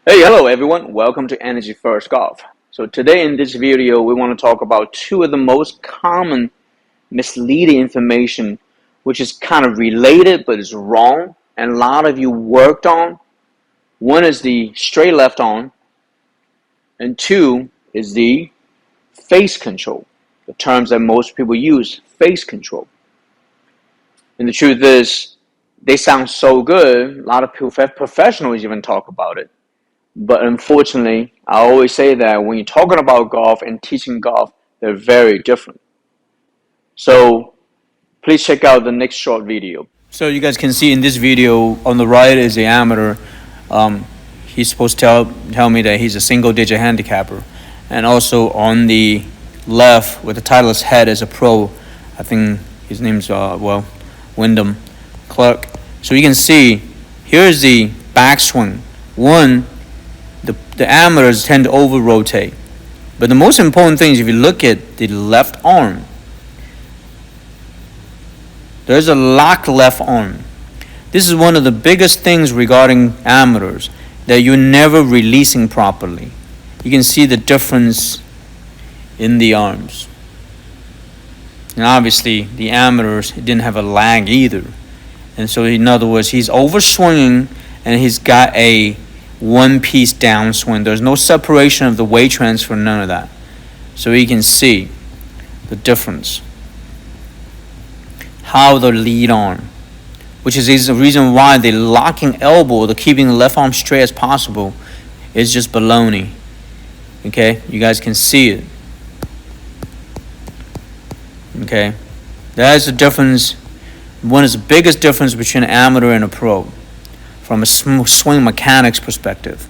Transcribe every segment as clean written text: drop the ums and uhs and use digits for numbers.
Hey, hello everyone. Welcome to Energy First Golf. So today in this video, we want to talk about two of the most common misleading information, which is kind of related but is wrong, and a lot of you worked on. One is the straight left on, and two is the face control, the terms that most people use, face control. And the truth is, they sound so good, a lot of professionals even talk about it. But unfortunately, I always say that when you're talking about golf and teaching golf, they're very different. So please check out the next short video. So you guys can see in this video, on the right is the amateur. He's supposed to tell me that he's a single-digit handicapper. And also on the left, with the Titleist head, is a pro. I think his name's, Wyndham Clark. So you can see, here's the backswing. The amateurs tend to over-rotate. But the most important thing is if you look at the left arm, there's a locked left arm. This is one of the biggest things regarding amateurs, that you're never releasing properly. You can see the difference in the arms. And obviously, the amateurs didn't have a lag either. And so, in other words, he's over-swinging and he's got a one-piece downswing. There's no separation of the weight transfer, none of that. So you can see the difference. How the lead arm, which is the reason why the locking elbow, the keeping the left arm straight as possible, is just baloney. Okay, you guys can see it. Okay, that is the difference. One is the biggest difference between an amateur and a pro, from a swing mechanics perspective.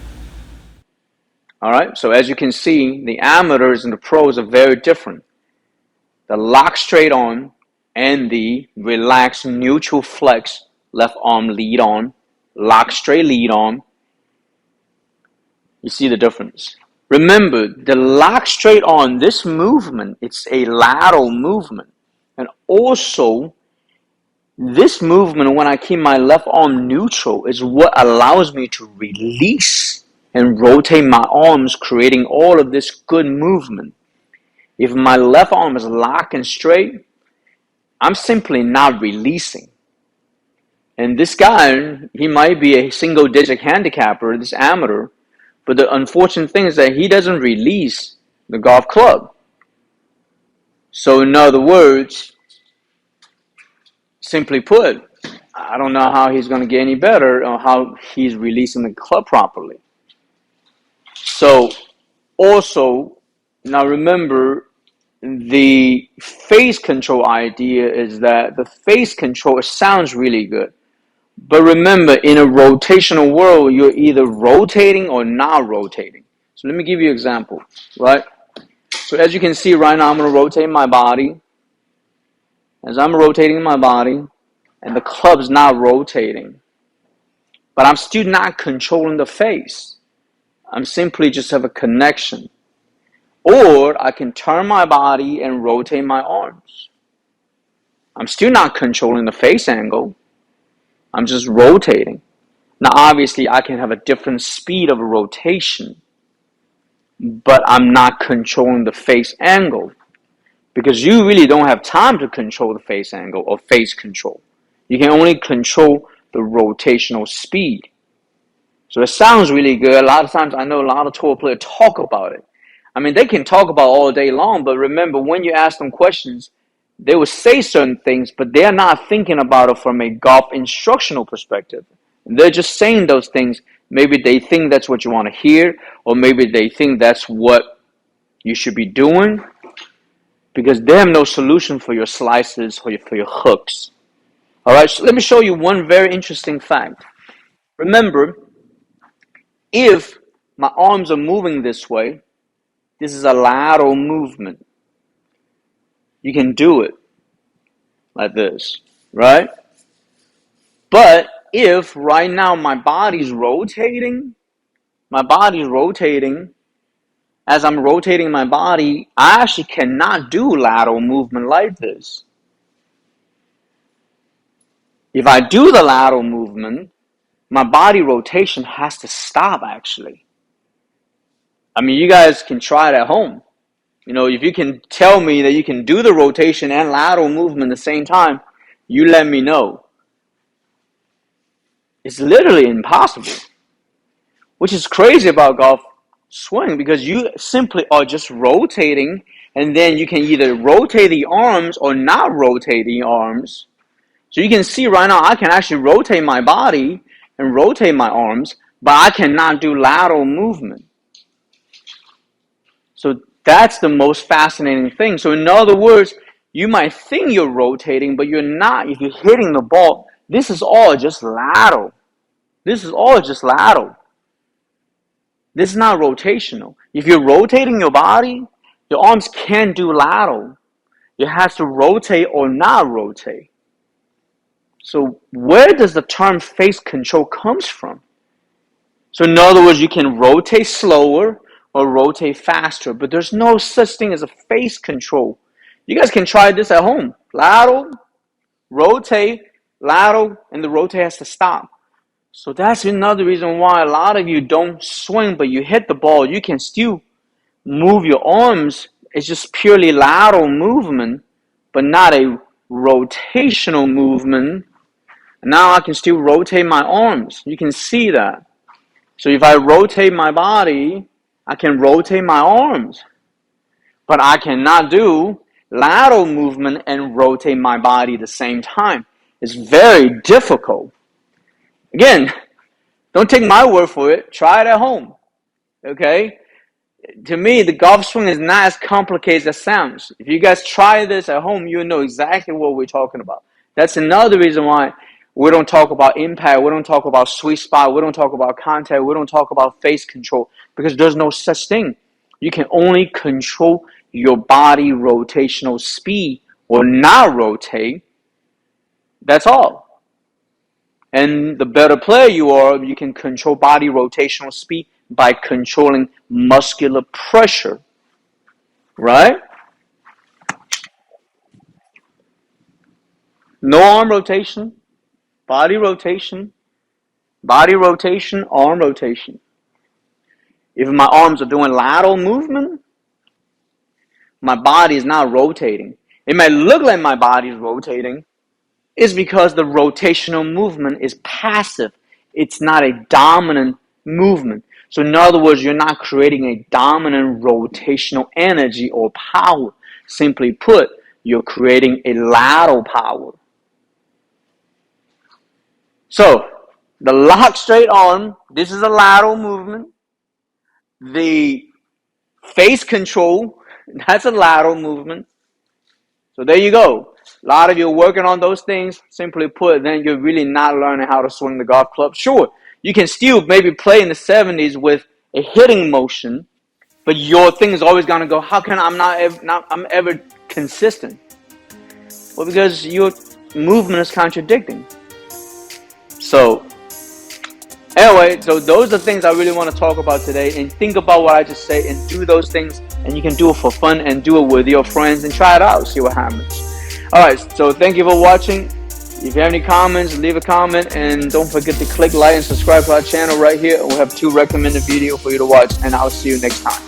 All right, so as you can see, the amateurs and the pros are very different. The lock straight on and the relaxed neutral flex left arm lead on, lock straight lead on. You see the difference. Remember, the lock straight on, this movement, it's a lateral movement. And also, this movement, when I keep my left arm neutral, is what allows me to release and rotate my arms, creating all of this good movement. If my left arm is locked and straight, I'm simply not releasing. And this guy, he might be a single-digit handicapper, this amateur, but the unfortunate thing is that he doesn't release the golf club. So in other words, simply put, I don't know how he's going to get any better or how he's releasing the club properly. So also, now remember, the face control idea is that the face control, it sounds really good. But remember, in a rotational world, you're either rotating or not rotating. So let me give you an example, right? So as you can see right now, I'm going to rotate my body. As I'm rotating my body, and the club's not rotating, but I'm still not controlling the face. I'm simply just have a connection. Or I can turn my body and rotate my arms. I'm still not controlling the face angle. I'm just rotating. Now, obviously, I can have a different speed of rotation, but I'm not controlling the face angle because you really don't have time to control the face angle or face control. You can only control the rotational speed. So it sounds really good. A lot of times, I know a lot of tour players talk about it. I mean, they can talk about it all day long, but remember, when you ask them questions, they will say certain things, but they're not thinking about it from a golf instructional perspective. They're just saying those things. Maybe they think that's what you want to hear, or maybe they think that's what you should be doing, because they have no solution for your slices or for your hooks. All right, so let me show you one very interesting fact. Remember, if my arms are moving this way, this is a lateral movement. You can do it like this, right? But if right now my body's rotating, as I'm rotating my body, I actually cannot do lateral movement like this. If I do the lateral movement, my body rotation has to stop actually. I mean, you guys can try it at home. You know, if you can tell me that you can do the rotation and lateral movement at the same time, you let me know. It's literally impossible, which is crazy about golf swing, because you simply are just rotating, and then you can either rotate the arms or not rotate the arms. So you can see right now I can actually rotate my body and rotate my arms, but I cannot do lateral movement. So that's the most fascinating thing. So in other words, you might think you're rotating, but you're not. If you're hitting the ball, this is all just lateral. This is all just lateral. This is not rotational. If you're rotating your body, your arms can't do lateral. You have to rotate or not rotate. So where does the term face control comes from? So in other words, you can rotate slower or rotate faster, but there's no such thing as a face control. You guys can try this at home. Lateral, rotate, lateral, and the rotate has to stop. So that's another reason why a lot of you don't swing, but you hit the ball. You can still move your arms. It's just purely lateral movement, but not a rotational movement. Now I can still rotate my arms. You can see that. So if I rotate my body, I can rotate my arms. But I cannot do lateral movement and rotate my body at the same time. It's very difficult. Again, don't take my word for it. Try it at home. Okay? To me, the golf swing is not as complicated as it sounds. If you guys try this at home, you'll know exactly what we're talking about. That's another reason why we don't talk about impact. We don't talk about sweet spot. We don't talk about contact. We don't talk about face control, because there's no such thing. You can only control your body rotational speed or not rotate. That's all. And the better player you are, you can control body rotational speed by controlling muscular pressure. Right? No arm rotation, body rotation, arm rotation. If my arms are doing lateral movement, my body is not rotating. It may look like my body is rotating. It's because the rotational movement is passive. It's not a dominant movement. So in other words, you're not creating a dominant rotational energy or power. Simply put, you're creating a lateral power. So the lock straight arm, this is a lateral movement. The face control, that's a lateral movement. So there you go. A lot of you are working on those things. Simply put, then you're really not learning how to swing the golf club. Sure, you can still maybe play in the 70s with a hitting motion, but your thing is always going to go, how can I'm ever consistent? Well, because your movement is contradicting. So anyway, so those are things I really want to talk about today, and think about what I just said and do those things, and you can do it for fun and do it with your friends and try it out, see what happens. Alright, so thank you for watching. If you have any comments, leave a comment, and don't forget to click like and subscribe to our channel right here. We'll have 2 recommended videos for you to watch, and I'll see you next time.